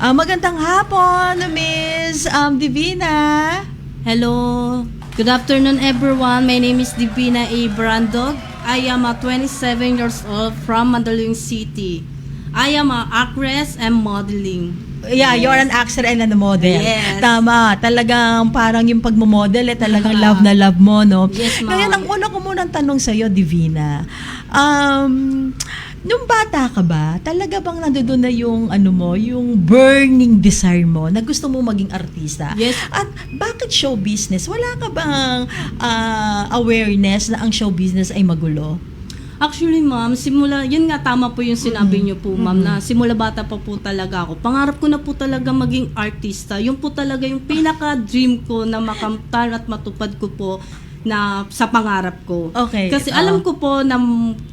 Magandang hapon, Miss Divina. Hello. Good afternoon, everyone. My name is Divina A. Brandog. I am a 27 years old from Mandaluyong City. I am an actress and modeling. Yeah, you're an actor and a model. Yes. Tama. Talagang parang yung pagmamodel, talagang love na love mo, no? Yes, ma'am. Ngayon, ang una ko munang tanong sa'yo, Divina. Nung bata ka ba, talaga bang nandoon na yung yung burning desire mo na gusto mo maging artista? Yes. At bakit show business? Wala ka bang awareness na ang show business ay magulo? Actually, ma'am, yun nga tama po yung sinabi niyo po, ma'am, na simula bata pa po talaga ako. Pangarap ko na po talaga maging artista. Yun po talaga yung pinaka-dream ko na makamtan at matupad ko po na sa pangarap ko. Okay. Kasi alam ko po na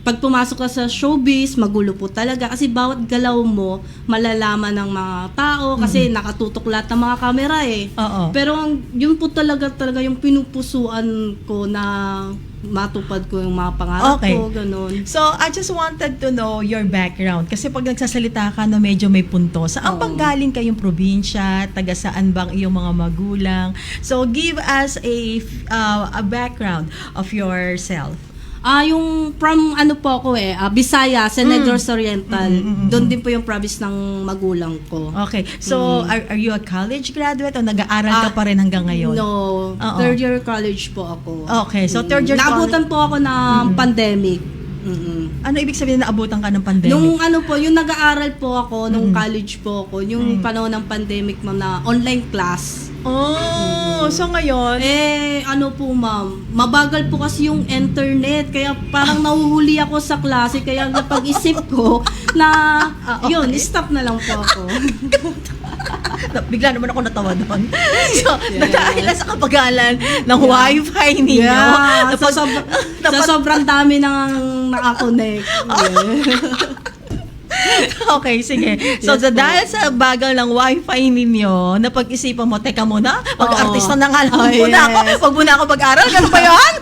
pag pumasok ka sa showbiz, magulo po talaga. Kasi bawat galaw mo, malalaman ng mga tao kasi nakatutok lahat ng mga kamera eh. Oo. Pero yun po talaga yung pinupusuan ko na matupad ko yung mga pangarap ko, ganun. So, I just wanted to know your background. Kasi pag nagsasalita ka na medyo may punto, saan bang galing kayong probinsya? Taga saan bang iyong mga magulang? So, give us a background of yourself. Yung from po ako Bisaya, Negros Oriental. Doon din po yung province ng magulang ko. Okay. So, are you a college graduate o nag-aaral ka pa rin hanggang ngayon? No. Third year college po ako. Okay. So, third year Naabutan po ako ng pandemic. Ano ibig sabihin na naabutan ka ng pandemic? Nung yung nag-aaral po ako, nung college po ako, yung panahon ng pandemic, ma'am, na online class. So ngayon? Po, ma'am, mabagal po kasi yung internet, kaya parang nahuhuli ako sa klase, kaya napag-isip ko na, yun, stop na lang po ako. Bigla naman ako natawa doon. So, dahil sa kapagalan ng wifi ninyo. Yeah, sa sobrang dami nang nakakonect. Okay, sige. So, dahil sa bagal ng wifi ninyo, napag-isipan mo, teka muna, mag-artista na nga lang muna ako. Wag muna ako mag-aral. Ganun ba yun?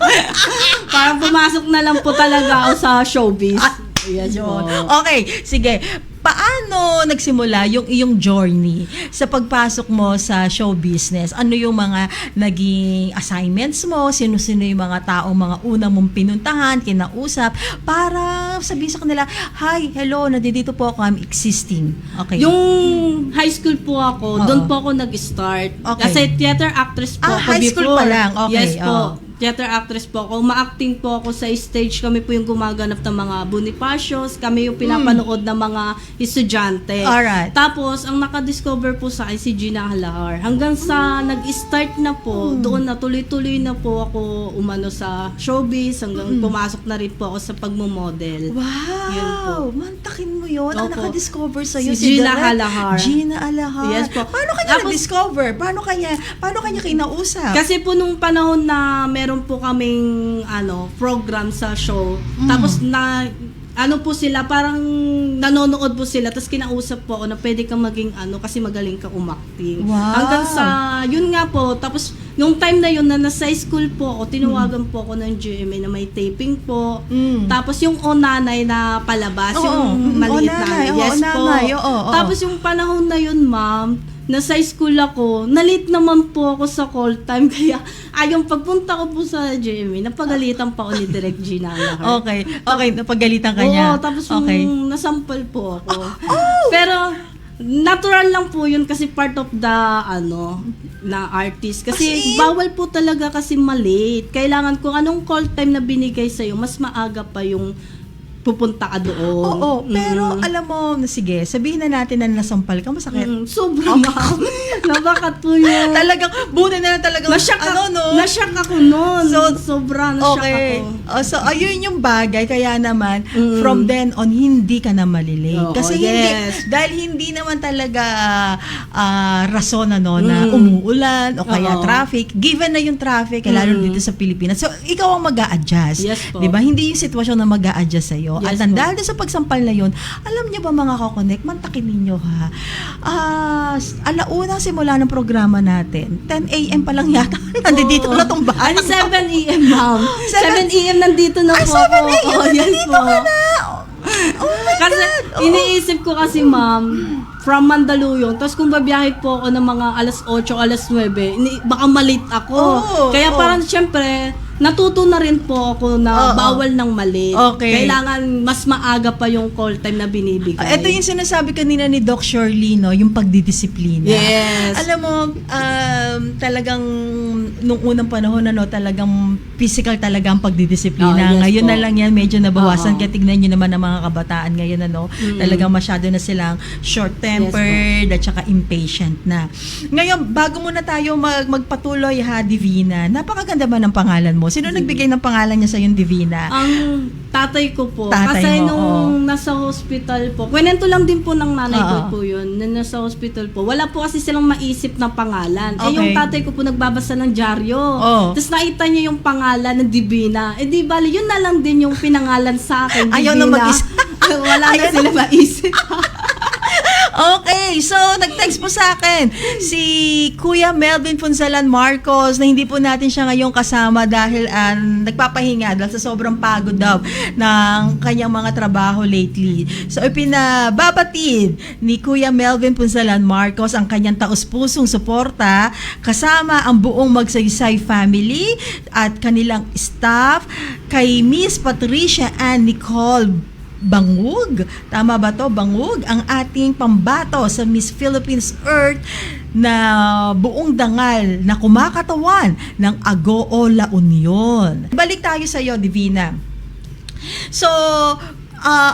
Parang pumasok na lang po talaga ako sa showbiz. Yes, yun. Okay, sige. Paano nagsimula yung iyong journey sa pagpasok mo sa show business? Ano yung mga naging assignments mo? Sino-sino yung mga taong mga unang mong pinuntahan, kinausap, para sabihin sa kanila, hi, hello, nandito po ako, I'm existing. Okay. Yung high school po ako, doon po ako nag-start. Okay. Kasi theater actress po ako high before. School pa lang. Okay. Yes po. Theater actress po ako. Ma-acting po ako sa stage. Kami po yung gumaganap ng mga Bonifacios. Kami yung pinapanood ng mga estudyante. Alright. Tapos, ang nakadiscover po sa akin si Gina Halahar. Hanggang sa nag-start na po, doon na tuloy-tuloy na po ako umano sa showbiz. Hanggang pumasok na rin po ako sa pagmamodel. Wow! Yun po. Mantakin mo yun. Ang Opo. nakadiscover sa'yo Si Gina Halahar. Gina Halahar. Yes po. Paano kanya Tapos, na-discover? Paano kanya kinausap? Kasi po nung panahon na meron po kaming program sa show. Tapos po sila, parang nanonood po sila, tapos kinausap po ako na pwede kang maging kasi magaling ka umakting. Wow. Hanggang sa, yun nga po, tapos yung time na yun na nasa school po ako, tinawagan po ako ng GMA na may taping po. Tapos yung Onanay na palabas, yung maliit na. Yes po. Tapos yung panahon na yun, ma'am, nasa school ako, nalit naman po ako sa call time, kaya yung pagpunta ko po sa GMA, napagalitan pa ako ni Direk Gina Halahar. Okay, napagalitan ka niya. Oo, tapos nasampal po ako. Pero, natural lang po yun kasi part of the, na artist. Kasi bawal po talaga kasi malate. Kailangan kung anong call time na binigay sa'yo, mas maaga pa yung pupunta ka doon. Oo, pero alam mo, sige, sabihin na natin na nasampal ka, masakit. Sobrang nabakat po yun. Talagang, buti na lang talagang, Nasyak ako noon. So, sobra nasyak ako. So, ayun yung bagay, kaya naman, from then on, hindi ka na malilate. Kasi dahil hindi naman talaga rason na umuulan, o kaya traffic. Given na yung traffic, lalo dito sa Pilipinas. So, ikaw ang mag-a-adjust. Yes po. Diba? Hindi yung sitwasyon na mag-a-adjust sa'yo. Yes, At dahil sa pagsampal na yun, alam niyo ba mga kakonek, mantakin ninyo ha, alauna simula ng programa natin, 10 a.m. pa lang yata, nandito na tong bahay. 7 a.m. ma'am. 7 a.m. nandito na po 7 ako. a.m. Yes nandito po. ka na. Oh my Kasi God. iniisip ko kasi, ma'am, from Mandaluyong. Tapos kung babiyahe po ako ng mga alas 8, alas 9, baka malate ako. Kaya parang syempre, natuto na rin po ako na bawal ng malate. Okay. Kailangan mas maaga pa yung call time na binibigay. Ito yung sinasabi kanina ni Doc Shirley, no? Yung pagdidisiplina. Yes. Alam mo, talagang nung unang panahon, talagang physical talaga ang pagdidisiplina. Yes Ngayon po. na lang yan, medyo nabawasan. Kaya tignan nyo naman ang mga kabataan ngayon, talagang masyado na silang short-tempered at saka impatient na. Ngayon, bago muna tayo magpatuloy, Divina, napakaganda ba ng pangalan mo? Sino nagbigay ng pangalan niya sa yung Divina? Ang tatay ko po. Tatay kasi mo, nung nasa hospital po, kwento lang din po ng nanay ko po yun, na nasa hospital po. Wala po kasi silang maisip na pangalan. Okay. Yung tatay ko po nagbabasa ng dyaryo. Tapos nakita niya yung pangalan ng Divina. Di bali, yun na lang din yung pinangalan sa akin. Ayaw na mag-isip. Wala na sila maisip. Okay, so nag-text po sa akin si Kuya Melvin Punsalan Marcos na hindi po natin siya ngayong kasama dahil nagpapahinga dahil sa sobrang pagod daw ng kanyang mga trabaho lately. So ipinababatid ni Kuya Melvin Punsalan Marcos ang kanyang taus-pusong suporta kasama ang buong Magsaysay family at kanilang staff kay Miss Patricia Ann Nicole Bangug. Tama ba to? Bangug, ang ating pambato sa Miss Philippines Earth na buong dangal na kumakatawan ng Agoo La Union. Balik tayo sa iyo, Divina. So,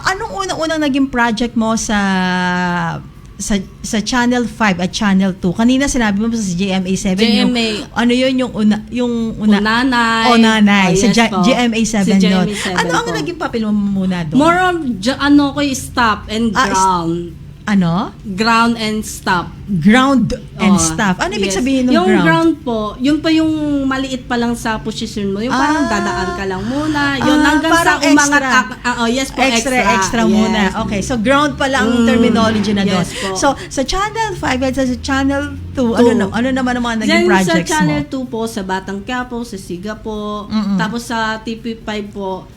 anong unang-unang naging project mo sa Channel 5 at Channel 2? Kanina sinabi mo sa GMA7. GMA. Ano yun yung una? Nanay. Nanay. Sa yes po. GMA7 Sa yun. GMA7 Ano ang po. naging papel mo muna doon? More on, ko yung stop and ground. Ano? Ground and stop. Ground and Oo. staff. Ano ibig Yes. sabihin ng yung ground? ground po, yun pa yung maliit pa lang sa position mo. Yung parang dadaan ka lang muna. Yun hanggang sa parang umangat. extra. Yes po, Extra Yes. muna. Okay, so ground pa lang ang terminology na doon. Yes po. So, sa Channel 5 at sa Channel 2, ano naman ang mga naging Then projects sa Channel mo? 2 po, sa Batang Quiapo, sa Siga po. Mm-mm. Tapos sa TP5 po,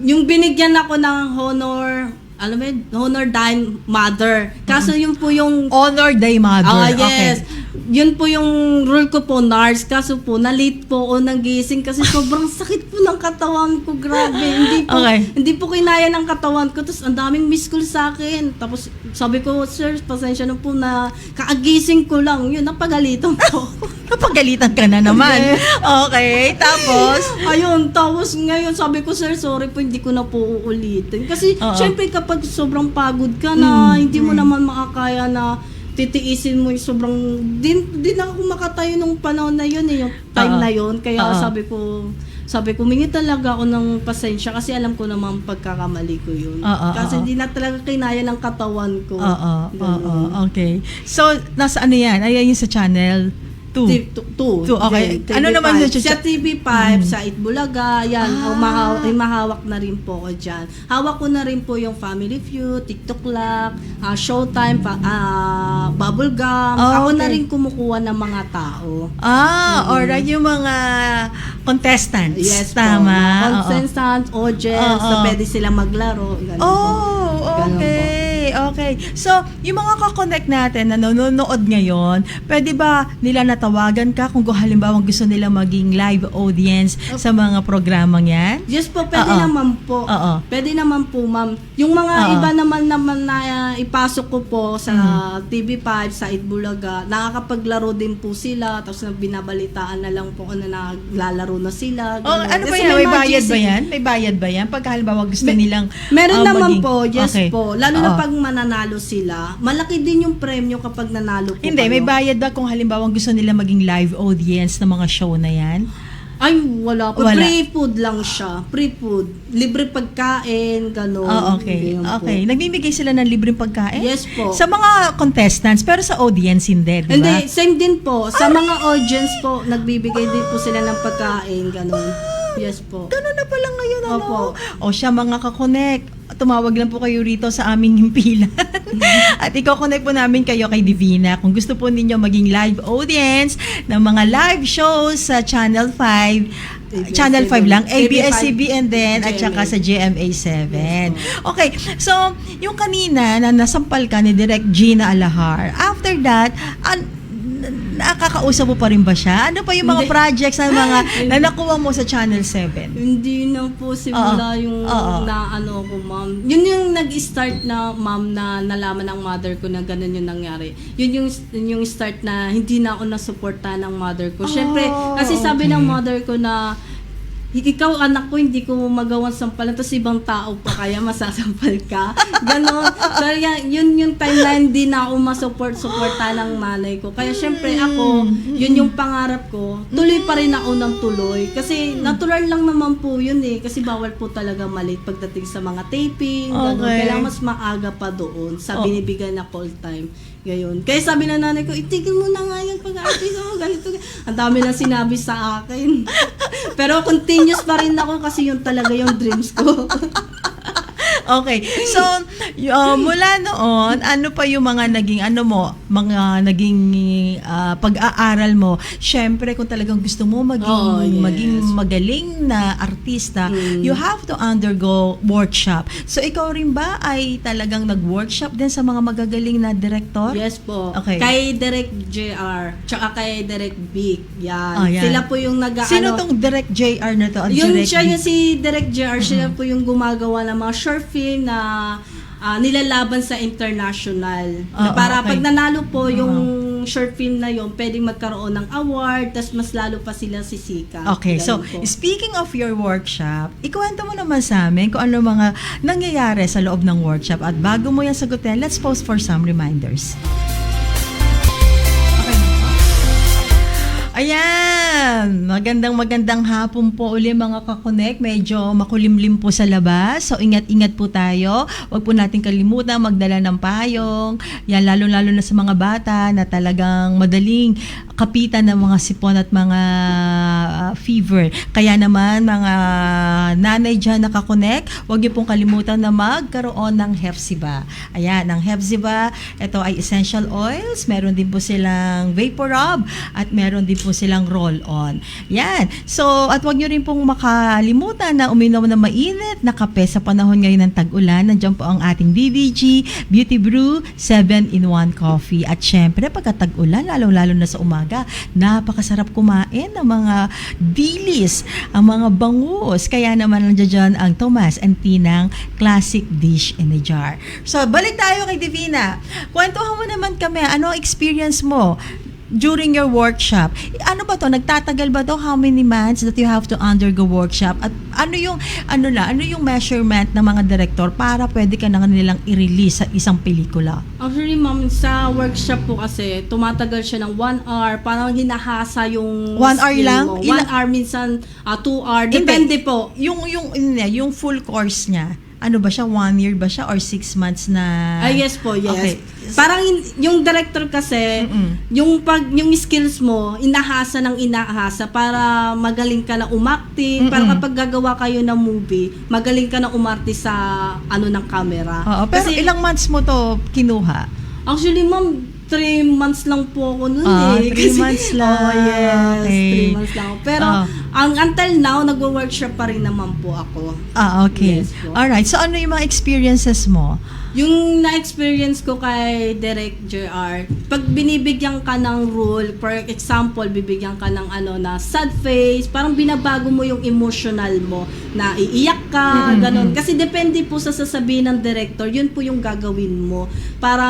yung binigyan ako ng honor, alam mo yun, honor Dine Mother. Kaso yun po yung Honor Day Mother. yes. Okay. Yun po yung rule ko po, NARS. Kaso po, na-late po ako nagising kasi sobrang sakit po ng katawan ko. Grabe. Hindi po kinaya ng katawan ko. Tapos ang daming miss call sa akin. Tapos sabi ko, sir, pasensya na po na kaagising ko lang. Yun, napagalitan po. Napagalitan ka na naman. Okay, tapos? Ayun, tapos ngayon sabi ko, sir, sorry po, hindi ko na po uulitin. Kasi syempre kapag sobrang pagod ka na, hindi mo naman makakaya na titiisin mo yung sobrang, din ako makatayo nung panahon na yun yung time na yun. Kaya sabi ko, mingi talaga ako ng pasensya kasi alam ko naman pagkakamali ko yun. Kasi hindi na talaga kinaya ng katawan ko. Okay. So, nasa ano yan? Ayan yung sa Channel 2. Two. Okay. TV5. Ano naman sa TV5, sa Itbulaga, yan, mahawak na rin po ko dyan. Hawak ko na rin po yung Family Feud, TikTok Lock, Showtime, Bubble Gum. Ako na rin kumukuha ng mga tao. Alright. Yung mga contestants. Yes, tama. Contestants, audience, na pwede sila maglaro. Ganun po. Okay. So, yung mga kakonect natin na nanonood ngayon, pwede ba nila natawagan ka kung halimbawa gusto nila maging live audience sa mga programang yan? Yes po, pwede naman po. Pwede naman po, ma'am. Yung mga iba naman na ipasok ko po sa TV5, sa Itbulaga, nakakapaglaro din po sila, tapos binabalitaan na lang po na naglalaro na sila. Ano ba Kasi yan? May bayad GC. ba yan? May bayad ba yan? Pag halimbawa gusto nilang Meron naman maging- po, yes Okay. po. Lalo na pag mananalo sila, malaki din yung premyo kapag nanalo po Hindi, kayo. may bayad ba kung halimbawa gusto nila maging live audience ng mga show na yan? Ay, wala po. Wala. Free food lang siya. Free food. Libre pagkain, gano'n. Okay. Ganyan po. Okay. Nagbibigay sila ng libreng pagkain? Yes po. Sa mga contestants, pero sa audience hindi, di ba? Hindi, same din po. Sa mga audience po, nagbibigay din po sila ng pagkain, gano'n. Yes po. Ganun na pala ngayon yun, ano? Opo. O siya, mga kakonek, tumawag lang po kayo rito sa aming himpilan. At i-connect po namin kayo kay Divina. Kung gusto po ninyo maging live audience ng mga live shows sa Channel 5, Channel 5 lang, ABS-CBN din, at saka sa GMA7. Okay, so, yung kanina na nasampal ka ni Direk Gina Alahar, after that, nakakausap mo pa rin ba siya? Ano pa yung mga projects na nakuha mo sa Channel 7? Hindi na po simula yung na ko, ma'am. Yun yung nag-start na, ma'am, na nalaman ng mother ko na ganun yung nangyari. Yun yung start na hindi na ako nasuporta ng mother ko. Syempre, kasi sabi ng mother ko na ikaw, anak ko, hindi ko magawang sampalan, tapos ibang tao pa kaya masasampal ka. Ganon. So, yun yung time na hindi na ako masuporta ng nanay ko. Kaya syempre ako, yun yung pangarap ko. Tuloy pa rin ako ng tuloy. Kasi natural lang naman po yun eh. Kasi bawal po talaga malate pagdating sa mga taping. Ganon. Kailangan mas maaga pa doon sa binibigay na call time. Gayon. Kaya sabi na nanay ko, itigil mo na nga yung pag-aaral mo, ganito. Ang dami na sinabi sa akin. Pero continuous pa rin ako kasi yun talaga yung dreams ko. Okay. So, mula noon, ano pa yung mga naging pag-aaral mo? Syempre, kung talagang gusto mo maging magaling na artista, you have to undergo workshop. So, ikaw rin ba ay talagang nag-workshop din sa mga magagaling na director? Yes po. Okay. Kay Direk JR, tsaka kay Direk Vic. Yan. Yan. Sila po yung Sino tong Direk JR na to? Yung si Direk JR, siya po yung gumagawa ng mga short film na nilalaban sa international. Na para pag nanalo po yung short film na yun, pwedeng magkaroon ng award, tas mas lalo pa sila sisika. Okay, so po. Speaking of your workshop, ikwento mo naman sa amin kung ano mga nangyayari sa loob ng workshop. At bago mo yan sagutin, let's pause for some reminders. Ayan, magandang hapon po uli mga kakonek. Medyo makulimlim po sa labas. So ingat-ingat po tayo. Huwag po natin kalimutan magdala ng payong. Yan, lalo-lalo na sa mga bata na talagang madaling kapitan ng mga sipon at mga fever. Kaya naman mga nanay dyan na kakonek, huwag niyo pong kalimutan na magkaroon ng Hepzibah. Ayan, ang Hepzibah, ito ay essential oils. Meron din po silang vapor rub at meron din po silang roll-on. Yan. So, at huwag nyo rin pong makalimutan na uminom na mainit na kape sa panahon ngayon ng tag-ulan. Nandiyan po ang ating BBG Beauty Brew 7-in-1 coffee. At syempre, pagka tag-ulan, lalong-lalo na sa umaga, napakasarap kumain ng mga dilis, ang mga bangus. Kaya naman nandiyan ang Tomas and Tinang Classic Dish in a Jar. So, balik tayo kay Divina. Kwentuhan mo naman kami, ano experience mo during your workshop? Ano ba to? Nagtatagal ba to? How many months that you have to undergo workshop? At ano yung measurement ng mga director para pwede ka na nilang i-release sa isang pelikula? Actually, ma'am, sa workshop po kasi, tumatagal siya ng 1 hour. Parang hinahasa yung 1 hour skill lang? mo. 1 hour, minsan 2 hour. Depende po. Yung full course niya, ano ba siya? 1 year ba siya? Or 6 months na? Yes po, yes. Okay. Parang yung director kasi, yung skills mo, inahasa para magaling ka na umacting, para kapag gagawa kayo ng movie, magaling ka na umarte sa ng camera. Oo, pero kasi, ilang months mo to kinuha? Actually, ma'am, 3 months lang po ako nun 3 months lang. Oh, yes. Okay. 3 months lang ako. Pero, until now, nagwo-workshop pa rin naman po ako. Okay. Yes po. Alright. So, ano yung mga experiences mo? Yung na-experience ko kay Direk JR, pag binibigyan ka ng role, for example, bibigyan ka ng na sad face, parang binabago mo yung emotional mo, na iiyak ka, ganun. Kasi depende po sa sasabihin ng director, yun po yung gagawin mo. Para,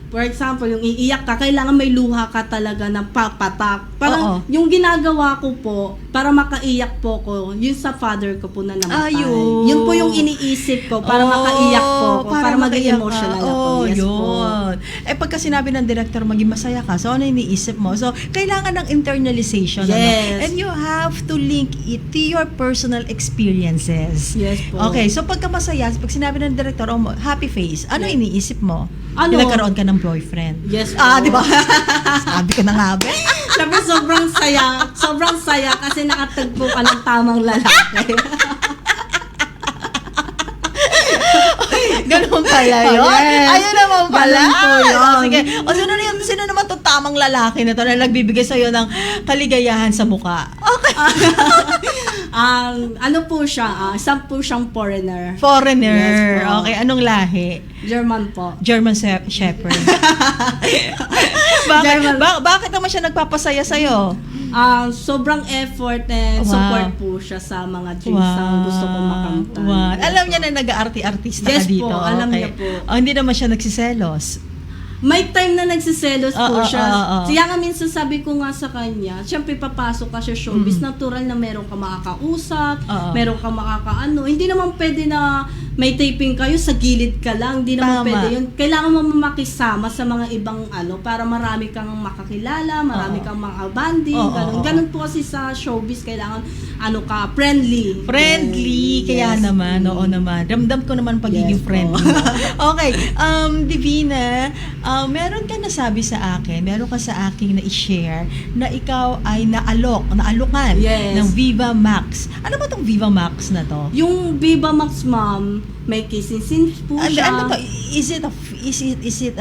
for example, yung iiyak ka, kailangan may luha ka talaga na papatak. Parang yung ginagawa ko po, para makaiyak po ko, yun sa father ko po na namatay. Yun po yung iniisip ko, para makaiyak po ko, para maging emotional ako. Yes yun. po. Pagka sinabi ng director, maging masaya ka, so ano iniisip mo? So, kailangan ng internalization. Yes. And you have to link it to your personal experiences. Yes po. Okay, so pagka masaya, pag sinabi ng director, happy face, ano iniisip mo? Nagkaroon ka ng boyfriend. Yes po. Di ba? Sabi ko na nga ba? Sabi, sobrang saya kasi nakatagpo ka ng tamang lalaki. Ganun pala yun? Yes. Ayun naman pala. Ganun po yun. Sige. O sino naman itong tamang lalaki na to na nagbibigay sa'yo ng kaligayahan sa mukha? Okay. Ano po siya, isang po siyang foreigner. Foreigner. Yes po. Okay. Anong lahi? German po. German Shepherd. Bakit naman siya nagpapasaya sa'yo? Sobrang effort and Wow. support po siya sa mga dreams na gusto ko makamtan. Wow. Yes Alam po. niya na nag-aarti-artista Yes ka dito. po, alam Okay. niya po. Hindi naman siya nagsiselos. May time na nagsiselos po siya. oo. Kaya nga minsan sabi ko nga sa kanya, syempre papasok ka sa showbiz, natural na meron ka makakausap, Oo. meron ka makakaano. Hindi naman pwede na may taping kayo, sa gilid ka lang. Hindi naman Tama. pwede yun. Kailangan mo makisama sa mga ibang para marami kang makakilala, marami Oo. kang makabanding, Oo, ganun. oo. Ganun po kasi sa showbiz, kailangan friendly. Friendly, kaya Yes. naman, oo naman. Ramdam ko naman pagiging Yes po. friendly. Okay, Divina, meron ka nasabi sa akin, meron ka sa akin na i-share na ikaw ay naalukan Yes. ng Viva Max. Ano ba tong Viva Max na to? Yung Viva Max, ma'am, may kissing scenes po siya. Ano to? Is it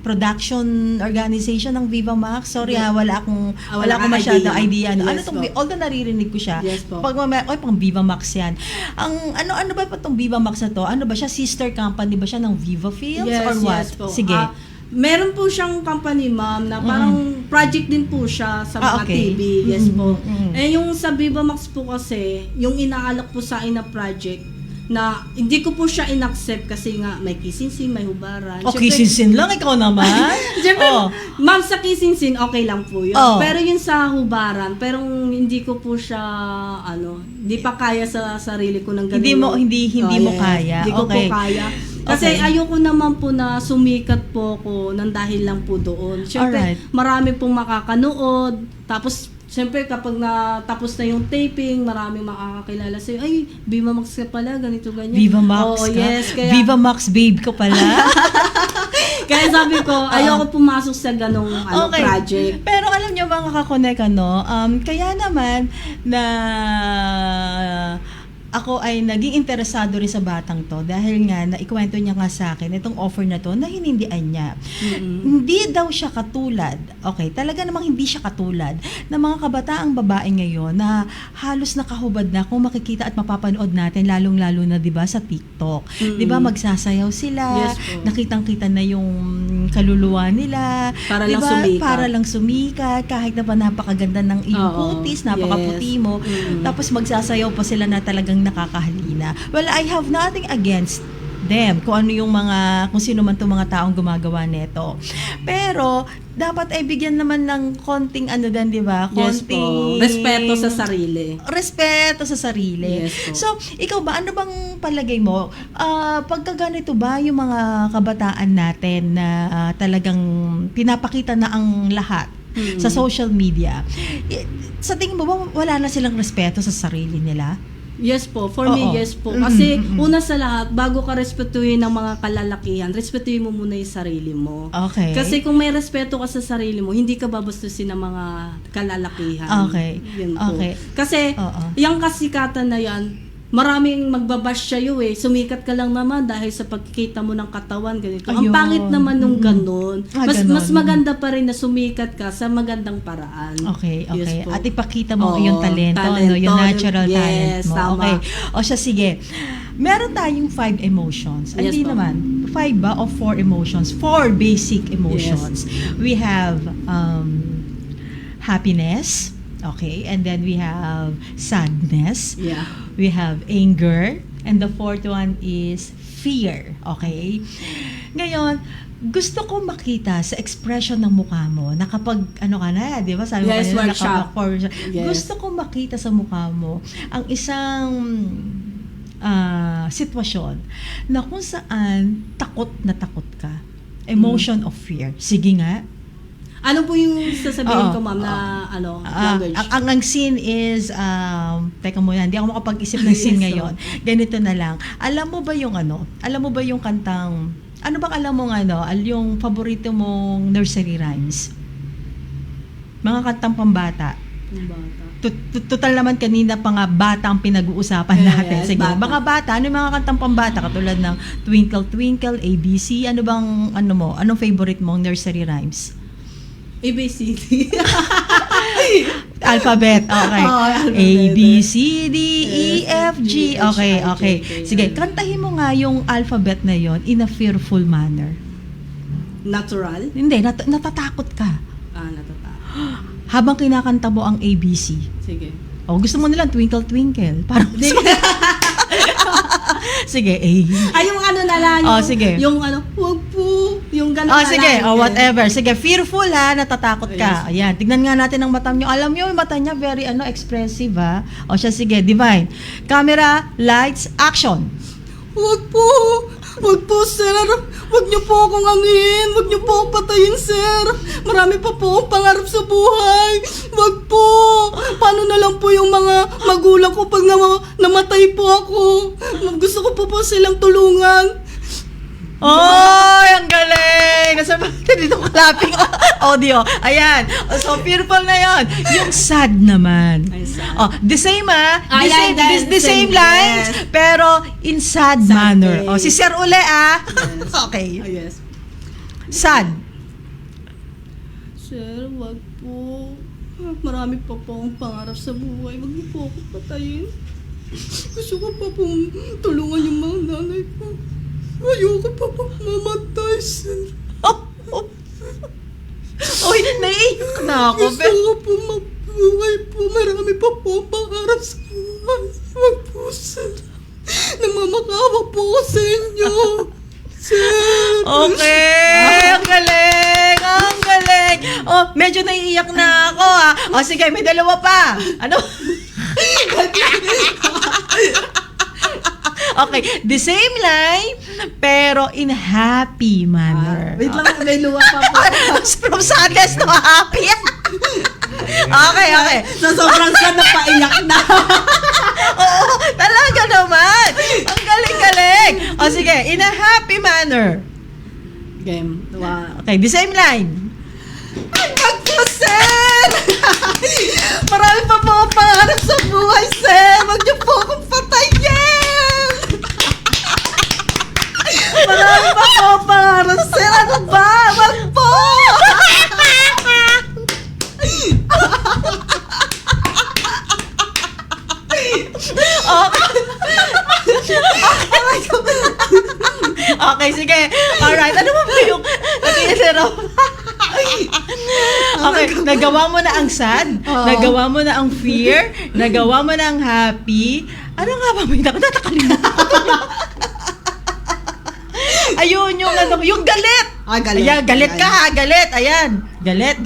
production organization ng Viva Max? Sorry wala akong wala kang masyado idea. idea. Ano Yes tong po. although naririnig ko siya. Yes po. Pag pang Viva Max 'yan. Ang ano ba tong Viva Max na to? Ano ba siya, sister company ba siya ng Viva Films or what? Yes po. Sige. Meron po siyang company, ma'am, na parang project din po siya sa mga okay. TV. Yes po. Mm. Eh, yung sa Viva Max po kasi, yung inaalok po sa akin na project, na hindi ko po siya inaccept kasi nga may kissing scene, may hubaran. Okay, sinsin lang ikaw naman. Siyempre, Oh. ma'am, sa kissing scene, okay lang po yun. Oh. Pero yun sa hubaran, pero hindi ko po siya, hindi pa kaya sa sarili ko ng ganun. Hindi mo kaya. Hindi ko Okay. po kaya. Kasi Okay. ayoko naman po na sumikat po ko nang dahil lang po doon. Siyempre, Alright. marami pong makakanood. Tapos, siyempre, kapag tapos na yung taping, maraming makakakilala sa'yo. Ay, Viva Max ka pala, ganito, ganyan. Viva Max Oo, ka? yes. Kaya, Viva Max babe ka pala. kaya sabi ko, ayoko pumasok sa ganong project. Pero alam niyo mga kakonek, kaya naman na ako ay naging interesado rin sa batang to dahil nga naikwento niya nga sa akin itong offer na to na hinindian niya. Hindi daw siya katulad, okay, talaga namang hindi siya katulad ng mga kabataang babae ngayon na halos nakahubad na kung makikita at mapapanood natin lalong-lalo na 'di ba sa TikTok. 'Di ba magsasayaw sila, Yes po. nakitang-kita na yung kaluluwa nila, Para 'di lang ba? sumikat. Para lang sumikat kahit na ba napakaganda ng iyong Oo. kutis, napakaputi mo. Tapos magsasayaw pa sila na talagang nakakahalina. Well, I have nothing against them, kung sino man itong mga taong gumagawa nito. Pero, dapat ay bigyan naman ng konting din, di ba? Yes po. Respeto sa sarili. Respeto sa sarili. Yes po. So, ikaw ba, ano bang palagay mo? Pagka ganito ba yung mga kabataan natin na talagang pinapakita na ang lahat sa social media, sa tingin mo ba wala na silang respeto sa sarili nila? Yes po, for Oo. me, yes po. Kasi una sa lahat, bago ka respetuhin ng mga kalalakihan, respetuhin mo muna yung sarili mo. Okay. Kasi kung may respeto ka sa sarili mo, hindi ka babastusin ng mga kalalakihan. Okay. Yun po. Okay. Kasi, Oo. yung kasikatan na yan, maraming magbabash sa'yo eh. Sumikat ka lang naman dahil sa pagkikita mo ng katawan, ganito. Ayun. Ang pangit naman nung ganun. Ganun. Mas maganda pa rin na sumikat ka sa magandang paraan. Okay. Yes po. At ipakita mo Oo, yung talento, talento, yung natural yes, talent mo. tama. Okay. O siya, sige. Meron tayong 5 emotions. Yes Hindi po. naman. 5 ba o 4 emotions? 4 basic emotions. We have happiness. Okay. And then we have sadness. Yeah. We have anger, and the fourth one is fear. Okay? Ngayon, gusto ko makita sa expression ng mukha mo na kapag ka na, di ba? Sabi Yes, mo kanina, workshop. Yes. Gusto ko makita sa mukha mo ang isang sitwasyon na kung saan takot ka. Emotion of fear. Sige nga. Ano po yung sasabihin Oo, ko, ma'am, na language? Ang scene is, teka muna, hindi ako makapag-isip ng scene Yes, ngayon. Ganito na lang. Alam mo ba yung kantang, ano bang alam mo yung paborito mong nursery rhymes? Mga kantang pambata. Yung bata. total naman kanina pa nga bata ang pinag-uusapan natin. Yes, Sige, bata. mga bata, ano yung mga kantang pambata katulad ng Twinkle Twinkle, ABC, ano bang anong favorite mong nursery rhymes? ABCD. Alphabet, okay. Oh, alphabet. A, B, C, D, E, Yes, F, G. Okay, H, I, J, okay. K, L. Sige, kantahin mo nga yung alphabet na yon in a fearful manner. Natural. Hindi, natatakot ka. Natatakot. Habang kinakanta mo ang ABC. Sige. O, gusto mo nilang Twinkle Twinkle. Parang sige, A. Yung ano na lang. Yung, sige. Yung wag po. Yung gano'n na Sige, lang. whatever. Sige, fearful ha, natatakot ka. Ayan, tignan nga natin ang mata niyo. Alam niyo, yung mata niya very expressive ha. O siya, sige, Divine. Camera, lights, action. Wag po. Wag po, sir. Wag niyo po akong angin. Wag niyo po akong patayin, sir. Marami pa po akong pangarap sa buhay. Wag po. Paano na lang po yung mga magulang ko pag namatay po ako? Gusto ko po silang tulungan. Oh, ang galing! Nasa dito clapping audio. Ayan. So, fearful na yon. Yung sad naman. Ay, sad. The same Ayan, the same same, lines, yes. pero in sad manner. way. Si Sir uli Yes. Okay. Yes. Sad. Sir, wag po. Marami pa po akong pangarap sa buhay. Wag niyo po ako patayin. Gusto ko pa pong tulungan yung mga nanay ko. Ayoko pa po mamatay, sir. Uy, naiiyak na ako. Gusto ko po mabuhay po. Marami pa po ang pangarap sa buhay. Wag po, sir. Namamakawa po ako sa inyo. Sir. Okay, ang galing, ang galing. Medyo naiiyak na ako sige, may dalawa pa. Ano? Okay, the same line, pero in happy manner. Wait lang, may luwa pa po. From sadness to happy. Okay. Sa sobrang sad na paiyak na. Oo, talaga naman. Ang galing-galing. Sige, in a happy manner. Game. Wow. Okay, the same line. Wag po, sir! Marami pa po akong pangarap sa buhay, sir! Wag niyo po akong patayin! Marami pa po akong pangarap, sir! Ano ba? Wag po! Okay, sige. Alright, ano ba yung natinitiro? Okay, nagawa mo na ang sad, Oo. nagawa mo na ang fear, nagawa mo na ang happy. Ano nga ba? May nakalimutan ko. Ayun, yung galit. Galit. Ayan, galit ka ha, galit. Ayan, galit.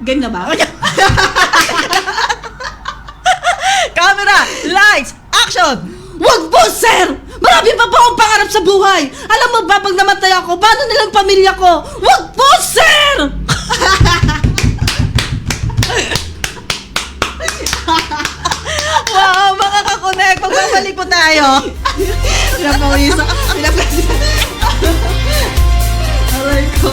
Game na ba? Camera, lights, action! Wag po, sir! Marami pa po akong pangarap sa buhay! Alam mo ba, pag namatay ako, paano nilang pamilya ko? Wag po, sir! Wow, mga kakonek, magbabalik po tayo. Pinapawisa. Aray ko.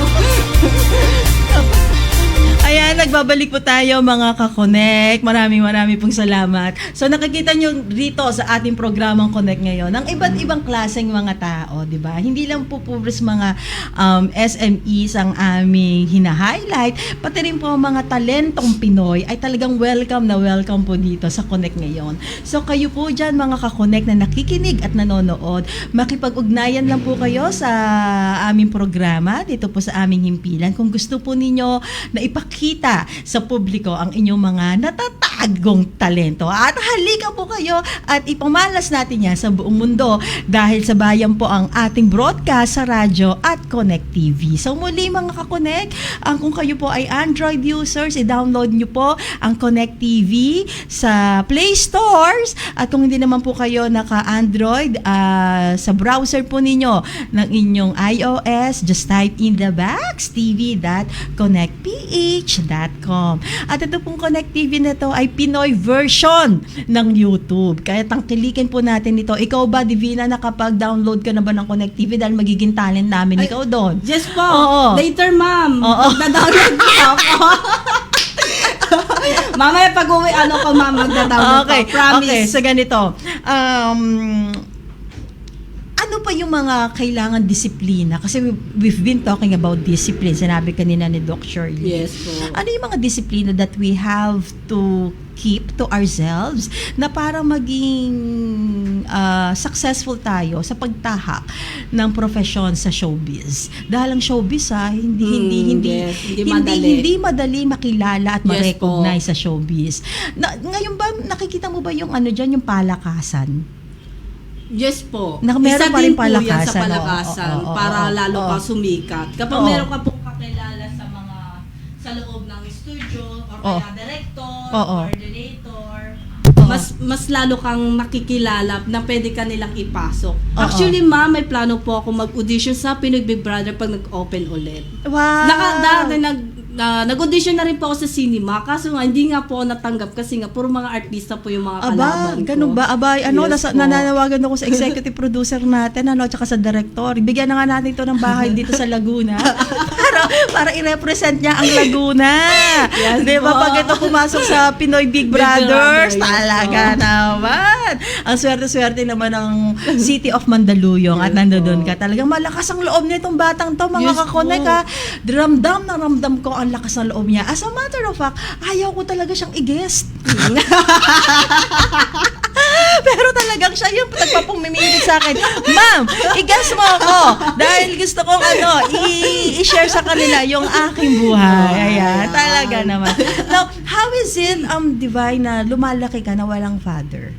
Ayan, nagbabalik po tayo mga kakonek. Maraming pong salamat. So nakikita nyo dito sa ating programang Connect ngayon, ang iba't ibang klaseng mga tao, di ba? Hindi lang po puros mga SMEs ang aming hina-highlight, pati rin po mga talentong Pinoy ay talagang welcome po dito sa Connect ngayon. So kayo po dyan mga kakonek na nakikinig at nanonood, makipag-ugnayan lang po kayo sa aming programa dito po sa aming himpilan. Kung gusto po ninyo na ipakita sa publiko ang inyong mga natatagong talento. At halika po kayo at ipamalas natin yan sa buong mundo dahil sa bayan po ang ating broadcast sa radyo at Connect TV. So muli mga kakonek, kung kayo po ay Android users, i-download nyo po ang Connect TV sa Play Stores at kung hindi naman po kayo naka-Android, sa browser po ninyo ng inyong iOS, just type in the box tv.connectph.com. At ito pong Connect TV na to ay Pinoy version ng YouTube. Kaya tangkilikin po natin ito. Ikaw ba, Divina, nakapag-download ka na ba ng Connect TV dahil magiging talent namin ikaw doon? Yes po. Oo. Later, ma'am. Oo. Magda-download ko ako. Mamaya pag-uwi, ko, magda-download Okay, ko. Promise. okay. So ganito. Ano pa yung mga kailangan disiplina? Kasi we've been talking about discipline. Sinabi kanina ni Doc Shirley. Yes po. Ano yung mga disiplina that we have to keep to ourselves na para maging successful tayo sa pagtahak ng profesyon sa showbiz? Dahil ang showbiz hindi madali makilala at Yes ma-recognize sa showbiz. Ngayon ba nakikita mo ba yung yung palakasan? Yes po. Meron Isa pa rin din po yan sa palakasan, palakasan oo, para oo, lalo oo. ka sumikat. Kapag Oo. meron ka po kakilala sa loob ng studio or Oo. kaya director, Oo. coordinator, Oo. mas lalo kang makikilala na pwede ka nilang ipasok. Oo. Actually, may plano po ako mag-audition sa Pinoy Big Brother pag nag-open ulit. Wow! Nag-audition na rin po ako sa cinema, kaso nga hindi nga po ako natanggap kasi nga puro mga artista po yung mga kalaban ko. Ganun ba? Abay, Yes po. nananawagan ako sa executive producer natin, tsaka sa director. Bigyan na nga natin ito ng bahay dito sa Laguna. para i-represent niya ang Laguna. Yes Di ba? po. Pag ito pumasok sa Pinoy Big Big Brothers, Brother, yes talaga po. naman. Ang swerte-swerte naman ng City of Mandaluyong at Yes nandoon po. ka. Talagang malakas ang loob nitong batang to, mga Yes kakonek po. ha. Ramdam ko ang lakas ng loob niya. As a matter of fact, ayaw ko talaga siyang i-guest. Pero talagang siya yung nagpapumimilit sa akin. Ma'am, i-guess mo ako dahil gusto kong i-share sa kanila yung aking buhay. Ayan, talaga naman. Now, how is it, Divine, na lumalaki ka na walang father?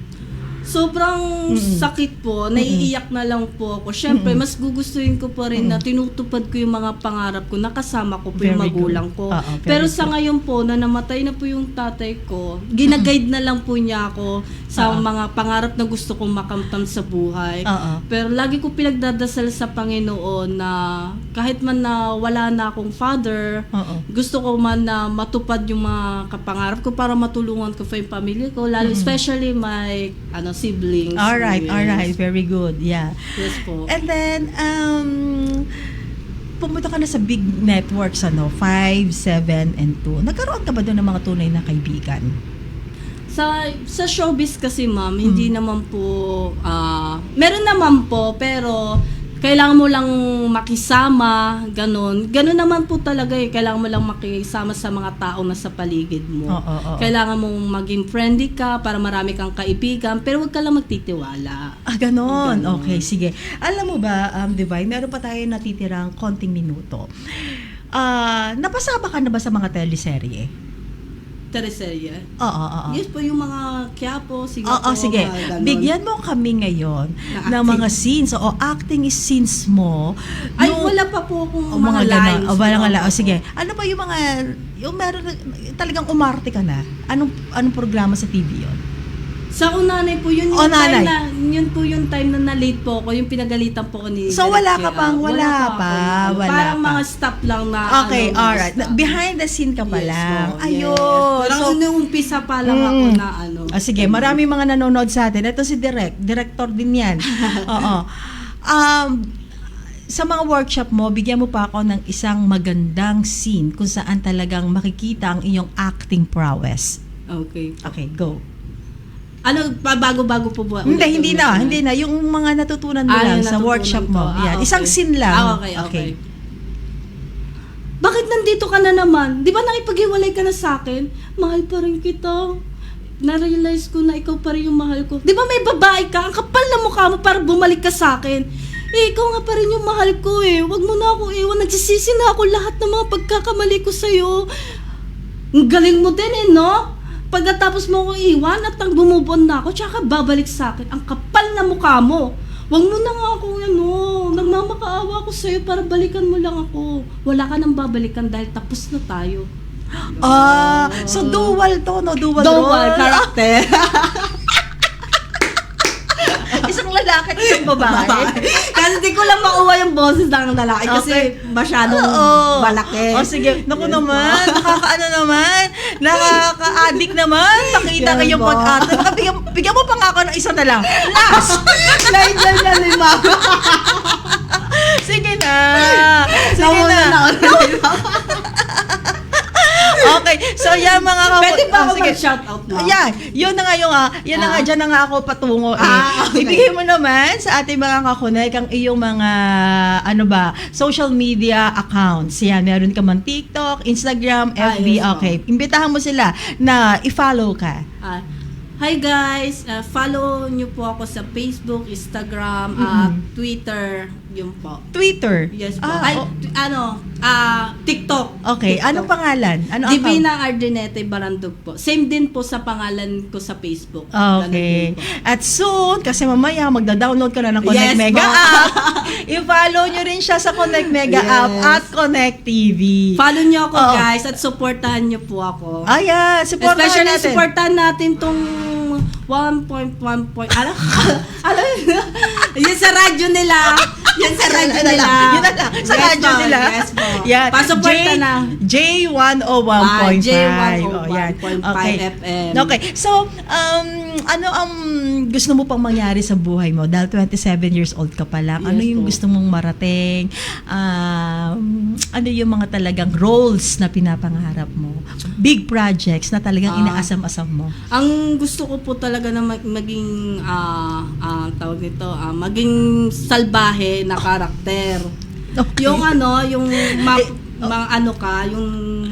Sobrang sakit po, naiiyak na lang po ako. Siyempre, mas gugustuhin ko pa rin na tinutupad ko yung mga pangarap ko, nakasama ko po yung Very magulang good. ko. Oo, very Pero sa good. ngayon po, na namatay na po yung tatay ko, ginaguide na lang po niya ako sa mga pangarap na gusto kong makamtan sa buhay. Oo. Pero lagi ko pinagdadasal sa Panginoon na kahit man na wala na akong father, Oo. gusto ko man na matupad yung mga kapangarap ko para matulungan ko pa yung pamilya ko, lalo especially my siblings. Alright, Yes. very good. Yeah. Yes po. And then, pumunta ka na sa big networks, 5, 7, and 2. Nagkaroon ka ba doon ng mga tunay na kaibigan? Sa showbiz kasi, ma'am, hindi naman po, meron naman po, pero kailangan mo lang makisama, ganun. Ganun naman po talaga kailangan mo lang makisama sa mga tao na sa paligid mo. Oo. Kailangan mong maging friendly ka para marami kang kaibigan, pero huwag ka lang magtitiwala. Ganon. Ganon. Okay, sige. Alam mo ba, Divine, meron pa tayo natitirang konting minuto. Napasama ka na ba sa mga teleserye? Tereseria. Oo. Yes po, yung mga Quiapo, sige Oo, po. sige. Mga ganon. Bigyan mo kami ngayon Na ng mga scenes o acting scenes mo. Ay, nung- wala pa po akong o mga lines. Wala. O sige. Ano pa yung mga yung meron talagang umarte ka na? Anong programa sa TV 'yon? Sa unanay po, yun O, yung time nanay. yun po yung time na na-late po ako, yung pinagalitan po ko ni So, Direk wala ka Kira. pang- wala po pa, ako. wala Parang pa. mga staff lang na Okay, alright. staff. Behind the scene ka pa Yes lang. po, Ayun. yes. Parang So, inuumpisa pa lang ako na sige, maraming mga nanonood sa atin. Ito si Director din yan. Oo. Sa mga workshop mo, bigyan mo pa ako ng isang magandang scene kung saan talagang makikita ang iyong acting prowess. Okay. Okay, go. Ano, bago-bago po ba? Hindi na. Yung mga natutunan mo lang yung sa natutunan workshop mo. ko. Yan. Okay. Isang scene lang. Okay. Bakit nandito ka na naman? Di ba nakipag-iwalay ka na sa akin? Mahal pa rin kita. Na-realize ko na ikaw pa rin yung mahal ko. Di ba may babae ka? Ang kapal na mukha mo para bumalik ka sa akin. Ikaw nga pa rin yung mahal ko eh. Huwag mo na ako iwan. Nagsisisi na ako lahat ng mga pagkakamali ko sa'yo. Ang galing mo din no? Pagkatapos mo akong iwan at nang bumubon na ako, tsaka babalik sa akin. Ang kapal na mukha mo. Huwag mo na nga ako, nagmamakaawa ako sa'yo para balikan mo lang ako. Wala ka nang babalikan dahil tapos na tayo. So dual to, no? Dual Dual role. character. Isang lalaki at isang babae. Kasi di ko lang makuha yung boses ng lalaki kasi masyadong malaki. O sige, naku naman, nakakaano naman, nakaka-addict naman, nakita ko yung pag-arte. Bigyan mo pa nga ako ng isa na lang. Last! Naidyan na ni Mama. Sige na. Nauna na ako. Okay, so yan mga Pwede ba ako sige. mag-shoutout na? Ayan, yun na nga yung, yan na nga, dyan na nga ako patungo eh. Okay. Ibigay mo naman sa ating mga kakonek ang iyong mga, social media accounts. Yan, meron ka man TikTok, Instagram, FB, yes, ma'am. okay. Imbitahan mo sila na i-follow ka. Hi guys, follow nyo po ako sa Facebook, Instagram, Twitter, yun po. Twitter? Yes po. TikTok. Okay, TikTok. anong pangalan? Ano account? Divina Ardenete Barandog po. Same din po sa pangalan ko sa Facebook. Okay. Ganun din po. At soon, kasi mamaya magda-download ka na ng Connect Yes, Mega po. app. I-follow nyo rin siya sa Connect Mega Yes. app at Connect TV. Follow nyo ako Oo. guys at supportahan nyo po ako. Ayan, supportahan Especially natin. supportahan natin tong 1.1 yun sa radyo nila. Yan sa radyo nila. Yun na lang. Sa Yes radyo po, nila. Yes po. Yan. Pasuporta na. J101.5. J101.5 Okay. FM. Okay. So, ano ang gusto mo pang mangyari sa buhay mo? Dahil 27 years old ka pa lang. Ano Yes yung po. gusto mong marating? Ano yung mga talagang roles na pinapangarap mo? Big projects na talagang inaasam-asam mo? Ang gusto ko po talaga na maging tawag nito, maging salbahe na karakter. Okay. Yung yung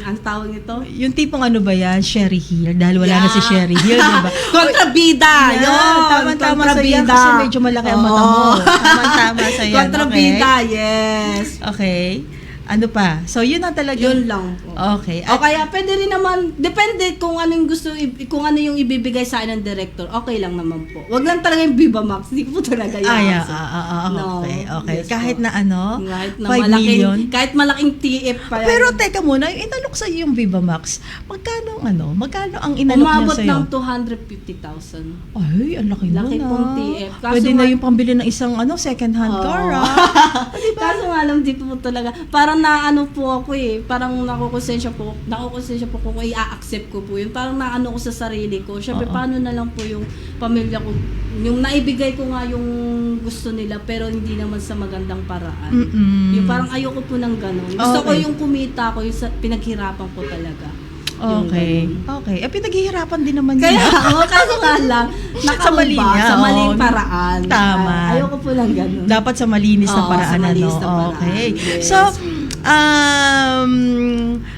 ang tawag nito? Yung tipong ano ba yan? Sherry Hill. Dahil wala na si Sherry Hill, di ba? Kontrabida! Yan, Yun! tama-tama sa'yo yan kasi medyo malaki ang mata mo. Tama-tama sa'yo yan. Kontrabida, yes. Okay. Ano pa? So, yun na talaga. Yun lang po. Okay. O kaya pwede rin naman, depende kung ano yung gusto, kung ano yung ibibigay sa akin ng director, okay lang naman po. Wag lang talaga yung Viva Max, hindi ko po talaga yun. Okay. Okay. Yes Kahit po. na ano? Kahit na 5 million? kahit malaking TF pa yan. Pero teka muna, yung inalok sa'yo yung Viva Max, magkano ang inalok umabot niya sa'yo? ng 250,000. Ay, ang laki Laki nun pong TF. Kaso Pwede na nga- yung pambili ng isang second hand car Kaso nga alam, di po talaga. Parang naano po ako parang nakukonsensya po kung i-accept ko po yun. Parang naano ko sa sarili ko. Siyempre, paano na lang po yung pamilya ko, yung naibigay ko nga yung gusto nila, pero hindi naman sa magandang paraan. Yung parang ayoko po ng ganun. Gusto ko Okay. yung kumita ko, yung pinaghirapan ko talaga. Yung Okay. ganun. Okay. Pinaghihirapan din naman Kaya yun. kaso nga lang, Sa mali niya, sa maling oo. paraan. Tama. Ayoko po ng ganun. Dapat sa malinis na Oo, paraan. sa malinis na ano? paraan. Okay. Yes. So,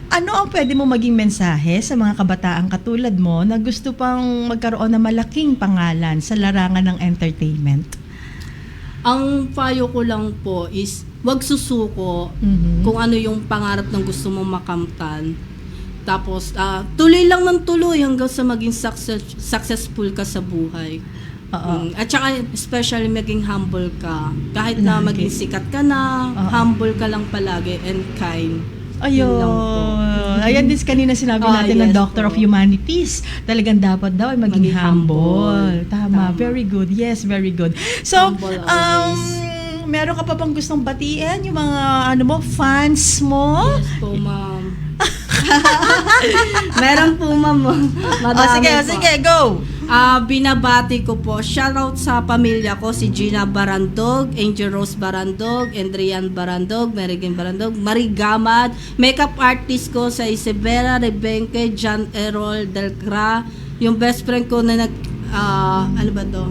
ano ang pwede mo maging mensahe sa mga kabataang katulad mo na gusto pang magkaroon ng malaking pangalan sa larangan ng entertainment? Ang payo ko lang po is, wag susuko kung ano yung pangarap ng gusto mong makamtan. Tapos, tuloy lang ng tuloy hanggang sa maging successful ka sa buhay. At saka, especially maging humble ka. Kahit na Lagi. maging sikat ka na, humble ka lang palagi and kind. Yun lang po. Ayan din kanina sinabi natin ng yes Doctor po. of Humanities. Talagang dapat daw ay maging Maging humble. humble. Tama. Tama. Very good. Yes, very good. So, Humble always. meron ka pa bang gustong batiin? Yung mga fans mo? Yes po, ma'am. Meron po, ma'am. Madami po. Sige, go! Binabati ko po. Shoutout sa pamilya ko, si Gina Barandog, Angel Rose Barandog, Andrian Barandog, Marigen Barandog, Marie Gamad, makeup artist ko sa Isabela Rebenque, John Errol Delcra, yung best friend ko na ano ba to?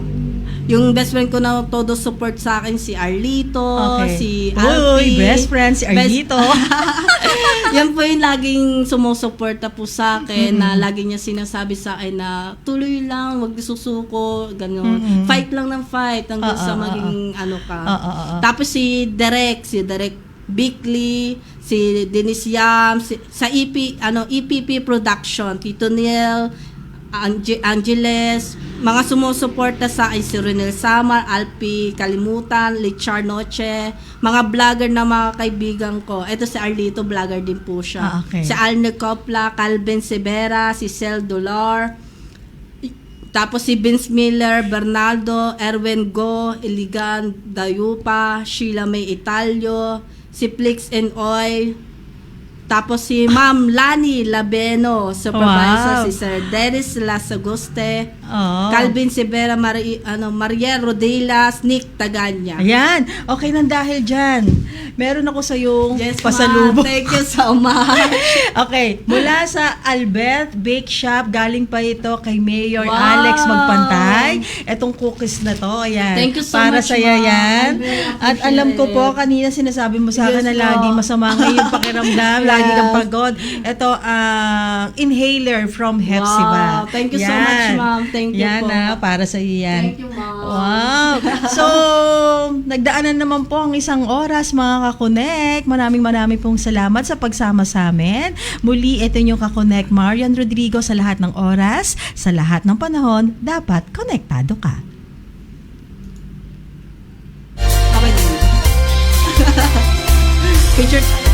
Yung best friend ko na todo support sa akin, si Arlito, si Alfie. Best friend, si Arlito. Yan po yung laging sumusuporta po sa akin, na lagi niya sinasabi sa akin na tuloy lang, wag susuko, gano'n. Fight lang ng fight hanggang sa maging ano ka. Tapos si Derek Bickley, si Dennis Yam, sa EPP Production, Tito Neil, Angeles, mga sumusuporta sa akin, si Renel Samar, Alpi Kalimutan, Lichar Noche, mga vlogger na mga kaibigan ko. Ito si Arlito, vlogger din po siya. Okay. Si Alner Copla, Calvin Severa, si Cel Dolar, tapos si Vince Miller, Bernardo, Erwin Go, Iligan Dayupa, Sheila May Italio, si Flix and Oil, tapos si Ma'am Lani Labeno, supervisor, Wow. si Sir Dennis Lasaguste, Oo. Calvin Severa, Maria Rodelas, Nick Taganya. Ayan. Okay nang dahil dyan. Meron ako sa yung Yes, pasalubong. ma'am. Thank you so much. Okay, mula sa Albert Bake Shop, galing pa ito kay Mayor Wow. Alex Magpantay. Etong cookies na to, ayan. Thank you so para much, sa'yo ma'am. yan. I really At alam ko po, appreciate it. kanina sinasabi mo sa akin Yes na po. lagi masama ngayong pakiramdam, lagi kang Yes. pagod. Ito, inhaler from Hepzibah. Wow, thank you so much, ma'am. Thank you yan po. Para sa iyo yan. Thank you, ma'am. Wow. So, nagdaanan naman po ang isang oras, mga kakonek. Maraming pong salamat sa pagsama sa amin. Muli, ito yung kakonek Marian Rodrigo. Sa lahat ng oras, sa lahat ng panahon, dapat konektado ka. Okay. Picture